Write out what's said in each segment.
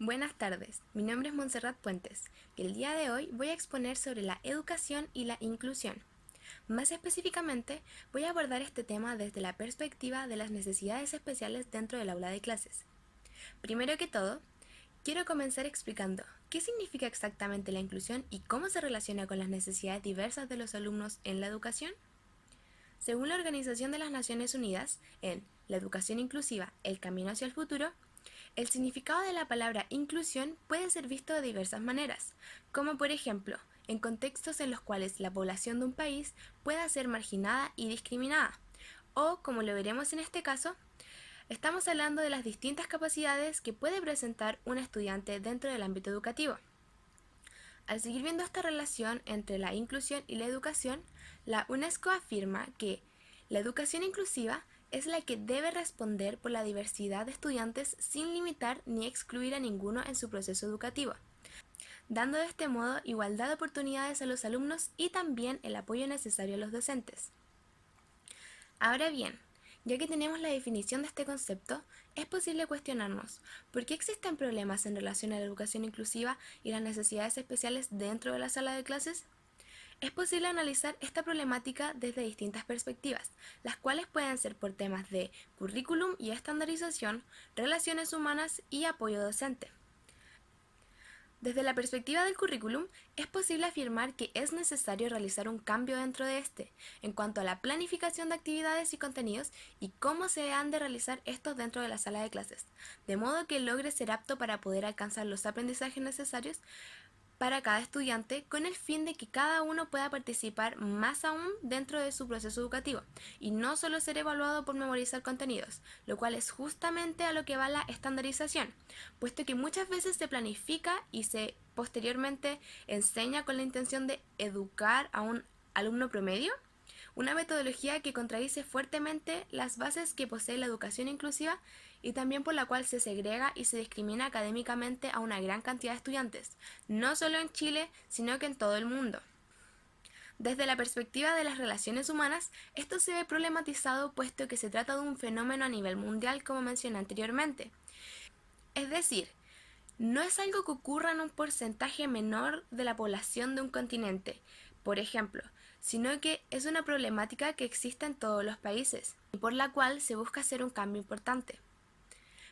Buenas tardes, mi nombre es Montserrat Puentes y el día de hoy voy a exponer sobre la educación y la inclusión. Más específicamente, voy a abordar este tema desde la perspectiva de las necesidades especiales dentro del aula de clases. Primero que todo, quiero comenzar explicando qué significa exactamente la inclusión y cómo se relaciona con las necesidades diversas de los alumnos en la educación. Según la Organización de las Naciones Unidas, en La educación inclusiva, el camino hacia el futuro, el significado de la palabra inclusión puede ser visto de diversas maneras, como por ejemplo, en contextos en los cuales la población de un país pueda ser marginada y discriminada, o como lo veremos en este caso, estamos hablando de las distintas capacidades que puede presentar un estudiante dentro del ámbito educativo. Al seguir viendo esta relación entre la inclusión y la educación, la UNESCO afirma que la educación inclusiva es la que debe responder por la diversidad de estudiantes sin limitar ni excluir a ninguno en su proceso educativo, dando de este modo igualdad de oportunidades a los alumnos y también el apoyo necesario a los docentes. Ahora bien, ya que tenemos la definición de este concepto, es posible cuestionarnos por qué existen problemas en relación a la educación inclusiva y las necesidades especiales dentro de la sala de clases. Es posible analizar esta problemática desde distintas perspectivas, las cuales pueden ser por temas de currículum y estandarización, relaciones humanas y apoyo docente. Desde la perspectiva del currículum, es posible afirmar que es necesario realizar un cambio dentro de este, en cuanto a la planificación de actividades y contenidos y cómo se han de realizar estos dentro de la sala de clases, de modo que logre ser apto para poder alcanzar los aprendizajes necesarios para cada estudiante con el fin de que cada uno pueda participar más aún dentro de su proceso educativo y no solo ser evaluado por memorizar contenidos, lo cual es justamente a lo que va la estandarización, puesto que muchas veces se planifica y se posteriormente enseña con la intención de educar a un alumno promedio, una metodología que contradice fuertemente las bases que posee la educación inclusiva y también por la cual se segrega y se discrimina académicamente a una gran cantidad de estudiantes, no solo en Chile, sino que en todo el mundo. Desde la perspectiva de las relaciones humanas, esto se ve problematizado puesto que se trata de un fenómeno a nivel mundial, como mencioné anteriormente. Es decir, no es algo que ocurra en un porcentaje menor de la población de un continente, por ejemplo, sino que es una problemática que existe en todos los países y por la cual se busca hacer un cambio importante.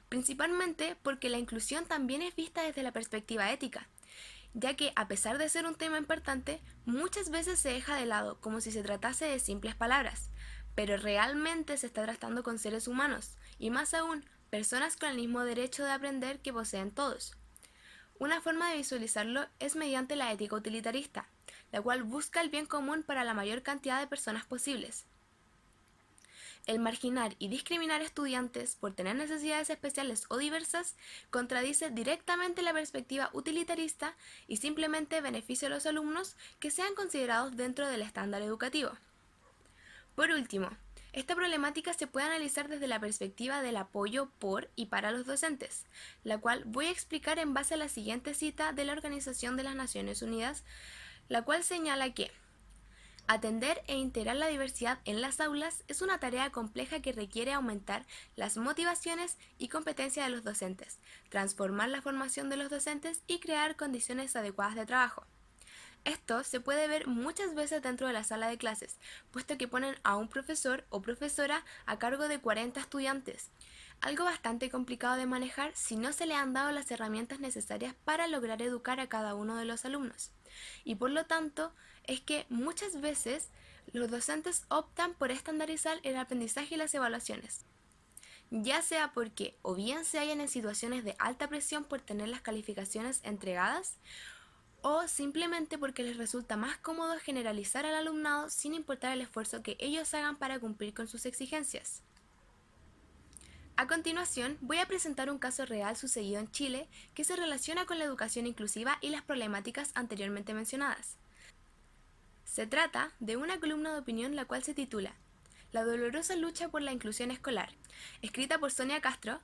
Principalmente porque la inclusión también es vista desde la perspectiva ética, ya que a pesar de ser un tema importante, muchas veces se deja de lado como si se tratase de simples palabras, pero realmente se está tratando con seres humanos, y más aún, personas con el mismo derecho de aprender que poseen todos. Una forma de visualizarlo es mediante la ética utilitarista, la cual busca el bien común para la mayor cantidad de personas posibles. El marginar y discriminar estudiantes por tener necesidades especiales o diversas contradice directamente la perspectiva utilitarista y simplemente beneficia a los alumnos que sean considerados dentro del estándar educativo. Por último, esta problemática se puede analizar desde la perspectiva del apoyo por y para los docentes, la cual voy a explicar en base a la siguiente cita de la Organización de las Naciones Unidas, la cual señala que atender e integrar la diversidad en las aulas es una tarea compleja que requiere aumentar las motivaciones y competencias de los docentes, transformar la formación de los docentes y crear condiciones adecuadas de trabajo. Esto se puede ver muchas veces dentro de la sala de clases, puesto que ponen a un profesor o profesora a cargo de 40 estudiantes, algo bastante complicado de manejar si no se le han dado las herramientas necesarias para lograr educar a cada uno de los alumnos. Y por lo tanto, es que muchas veces los docentes optan por estandarizar el aprendizaje y las evaluaciones, ya sea porque o bien se hallan en situaciones de alta presión por tener las calificaciones entregadas, o simplemente porque les resulta más cómodo generalizar al alumnado sin importar el esfuerzo que ellos hagan para cumplir con sus exigencias. A continuación, voy a presentar un caso real sucedido en Chile que se relaciona con la educación inclusiva y las problemáticas anteriormente mencionadas. Se trata de una columna de opinión la cual se titula La dolorosa lucha por la inclusión escolar, escrita por Sonia Castro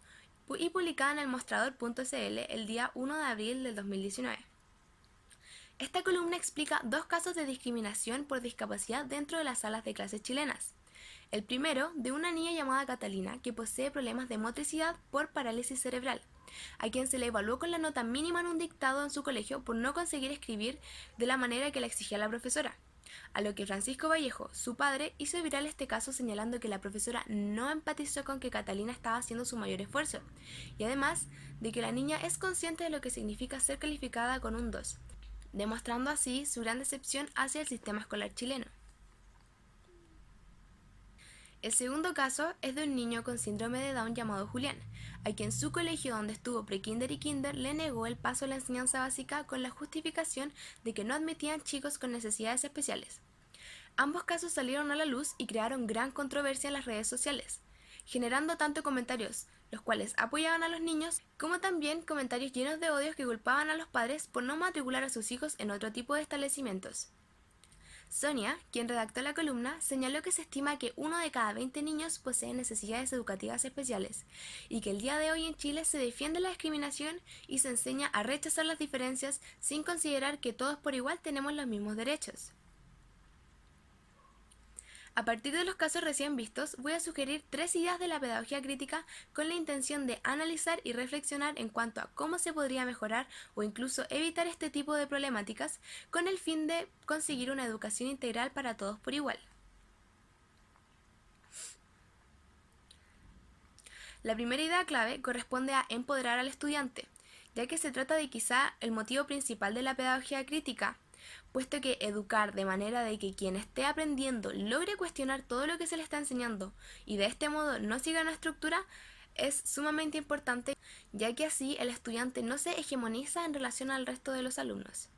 y publicada en el mostrador.cl el día 1 de abril del 2019. Esta columna explica dos casos de discriminación por discapacidad dentro de las salas de clases chilenas. El primero, de una niña llamada Catalina que posee problemas de motricidad por parálisis cerebral, a quien se le evaluó con la nota mínima en un dictado en su colegio por no conseguir escribir de la manera que le exigía la profesora. A lo que Francisco Vallejo, su padre, hizo viral este caso señalando que la profesora no empatizó con que Catalina estaba haciendo su mayor esfuerzo, y además de que la niña es consciente de lo que significa ser calificada con un 2, demostrando así su gran decepción hacia el sistema escolar chileno. El segundo caso es de un niño con síndrome de Down llamado Julián, a quien su colegio donde estuvo pre-kinder y kinder le negó el paso a la enseñanza básica con la justificación de que no admitían chicos con necesidades especiales. Ambos casos salieron a la luz y crearon gran controversia en las redes sociales, generando tanto comentarios, los cuales apoyaban a los niños, como también comentarios llenos de odios que culpaban a los padres por no matricular a sus hijos en otro tipo de establecimientos. Sonia, quien redactó la columna, señaló que se estima que 1 de cada 20 niños posee necesidades educativas especiales y que el día de hoy en Chile se defiende la discriminación y se enseña a rechazar las diferencias sin considerar que todos por igual tenemos los mismos derechos. A partir de los casos recién vistos, voy a sugerir 3 ideas de la pedagogía crítica con la intención de analizar y reflexionar en cuanto a cómo se podría mejorar o incluso evitar este tipo de problemáticas con el fin de conseguir una educación integral para todos por igual. La primera idea clave corresponde a empoderar al estudiante, ya que se trata de quizá el motivo principal de la pedagogía crítica, puesto que educar de manera de que quien esté aprendiendo logre cuestionar todo lo que se le está enseñando y de este modo no siga una estructura es sumamente importante, ya que así el estudiante no se hegemoniza en relación al resto de los alumnos.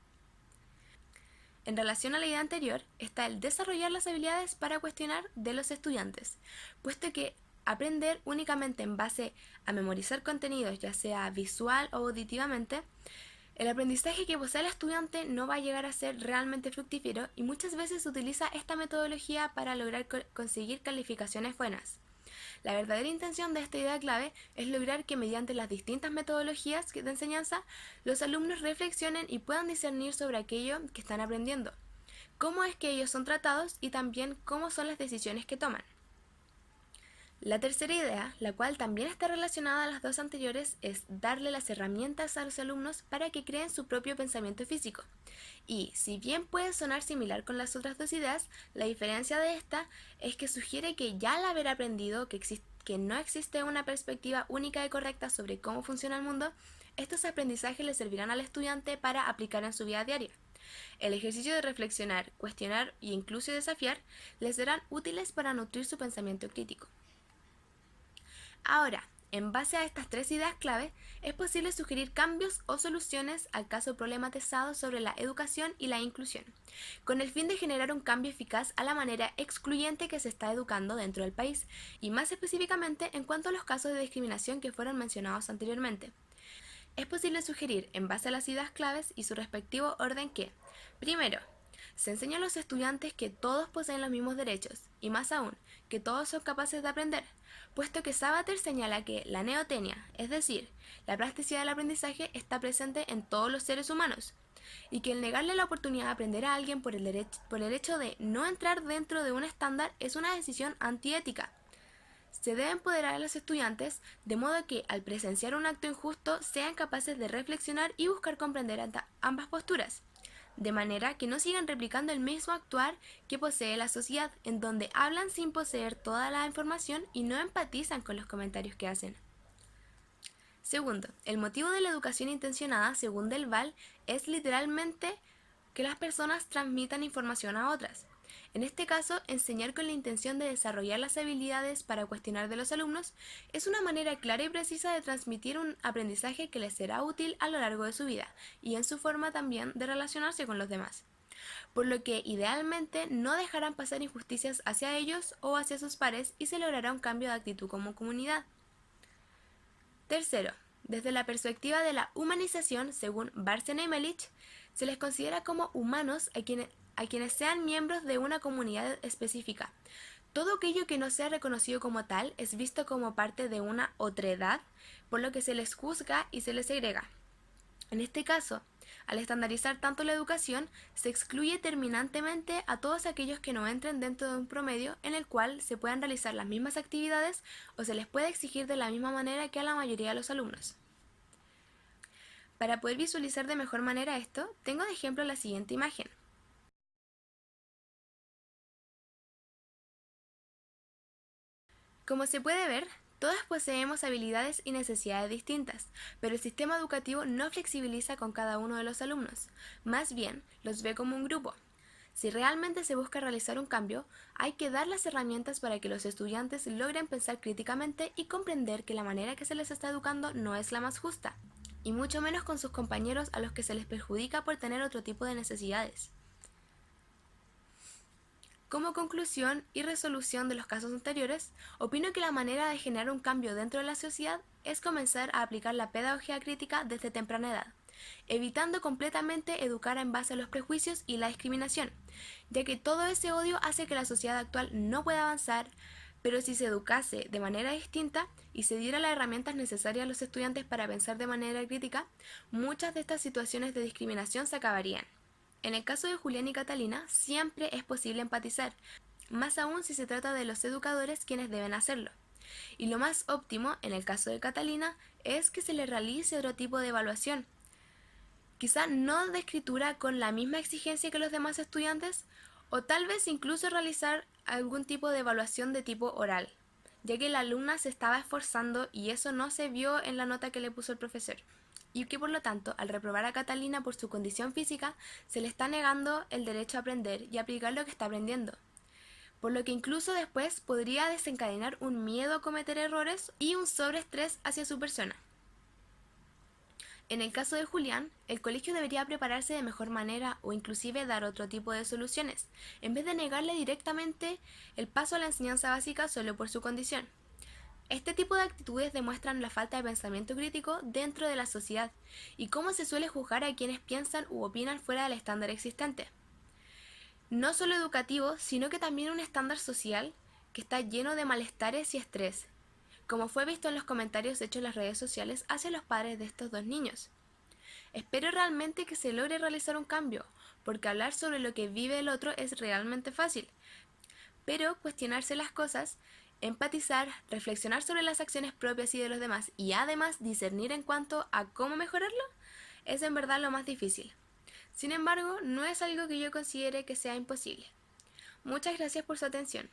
En relación a la idea anterior está el desarrollar las habilidades para cuestionar de los estudiantes, puesto que aprender únicamente en base a memorizar contenidos, ya sea visual o auditivamente, el aprendizaje que posee el estudiante no va a llegar a ser realmente fructífero y muchas veces se utiliza esta metodología para lograr conseguir calificaciones buenas. La verdadera intención de esta idea clave es lograr que mediante las distintas metodologías de enseñanza los alumnos reflexionen y puedan discernir sobre aquello que están aprendiendo, cómo es que ellos son tratados y también cómo son las decisiones que toman. La tercera idea, la cual también está relacionada a las dos anteriores, es darle las herramientas a los alumnos para que creen su propio pensamiento físico. Y, si bien puede sonar similar con las otras dos ideas, la diferencia de esta es que sugiere que ya al haber aprendido que no existe una perspectiva única y correcta sobre cómo funciona el mundo, estos aprendizajes le servirán al estudiante para aplicar en su vida diaria. El ejercicio de reflexionar, cuestionar e incluso desafiar les serán útiles para nutrir su pensamiento crítico. Ahora, en base a estas 3 ideas clave, es posible sugerir cambios o soluciones al caso problematizado sobre la educación y la inclusión, con el fin de generar un cambio eficaz a la manera excluyente que se está educando dentro del país, y más específicamente en cuanto a los casos de discriminación que fueron mencionados anteriormente. Es posible sugerir, en base a las ideas claves y su respectivo orden, que, primero, se enseña a los estudiantes que todos poseen los mismos derechos, y más aún, que todos son capaces de aprender, puesto que Sabater señala que la neotenia, es decir, la plasticidad del aprendizaje, está presente en todos los seres humanos, y que el negarle la oportunidad de aprender a alguien por el hecho de no entrar dentro de un estándar es una decisión antiética. Se debe empoderar a los estudiantes de modo que al presenciar un acto injusto sean capaces de reflexionar y buscar comprender ambas posturas, de manera que no sigan replicando el mismo actuar que posee la sociedad, en donde hablan sin poseer toda la información y no empatizan con los comentarios que hacen. Segundo, el motivo de la educación intencionada, según Del Val, es literalmente que las personas transmitan información a otras. En este caso, enseñar con la intención de desarrollar las habilidades para cuestionar de los alumnos es una manera clara y precisa de transmitir un aprendizaje que les será útil a lo largo de su vida y en su forma también de relacionarse con los demás. Por lo que idealmente no dejarán pasar injusticias hacia ellos o hacia sus pares y se logrará un cambio de actitud como comunidad. Tercero, desde la perspectiva de la humanización, según Bárcena y Melich, se les considera como humanos a quienes sean miembros de una comunidad específica. Todo aquello que no sea reconocido como tal es visto como parte de una otredad, por lo que se les juzga y se les segrega. En este caso, al estandarizar tanto la educación, se excluye terminantemente a todos aquellos que no entren dentro de un promedio en el cual se puedan realizar las mismas actividades o se les puede exigir de la misma manera que a la mayoría de los alumnos. Para poder visualizar de mejor manera esto, tengo de ejemplo la siguiente imagen. Como se puede ver, todas poseemos habilidades y necesidades distintas, pero el sistema educativo no flexibiliza con cada uno de los alumnos, más bien los ve como un grupo. Si realmente se busca realizar un cambio, hay que dar las herramientas para que los estudiantes logren pensar críticamente y comprender que la manera que se les está educando no es la más justa, y mucho menos con sus compañeros a los que se les perjudica por tener otro tipo de necesidades. Como conclusión y resolución de los casos anteriores, opino que la manera de generar un cambio dentro de la sociedad es comenzar a aplicar la pedagogía crítica desde temprana edad, evitando completamente educar en base a los prejuicios y la discriminación, ya que todo ese odio hace que la sociedad actual no pueda avanzar, pero si se educase de manera distinta y se diera las herramientas necesarias a los estudiantes para pensar de manera crítica, muchas de estas situaciones de discriminación se acabarían. En el caso de Julián y Catalina, siempre es posible empatizar, más aún si se trata de los educadores quienes deben hacerlo. Y lo más óptimo, en el caso de Catalina, es que se le realice otro tipo de evaluación. Quizá no de escritura con la misma exigencia que los demás estudiantes, o tal vez incluso realizar algún tipo de evaluación de tipo oral, ya que la alumna se estaba esforzando y eso no se vio en la nota que le puso el profesor, y que por lo tanto, al reprobar a Catalina por su condición física, se le está negando el derecho a aprender y aplicar lo que está aprendiendo, por lo que incluso después podría desencadenar un miedo a cometer errores y un sobreestrés hacia su persona. En el caso de Julián, el colegio debería prepararse de mejor manera o inclusive dar otro tipo de soluciones, en vez de negarle directamente el paso a la enseñanza básica solo por su condición. Este tipo de actitudes demuestran la falta de pensamiento crítico dentro de la sociedad y cómo se suele juzgar a quienes piensan u opinan fuera del estándar existente. No solo educativo, sino que también un estándar social que está lleno de malestares y estrés, como fue visto en los comentarios hechos en las redes sociales hacia los padres de estos dos niños. Espero realmente que se logre realizar un cambio, porque hablar sobre lo que vive el otro es realmente fácil, pero cuestionarse las cosas, empatizar, reflexionar sobre las acciones propias y de los demás y además discernir en cuanto a cómo mejorarlo, es en verdad lo más difícil. Sin embargo, no es algo que yo considere que sea imposible. Muchas gracias por su atención.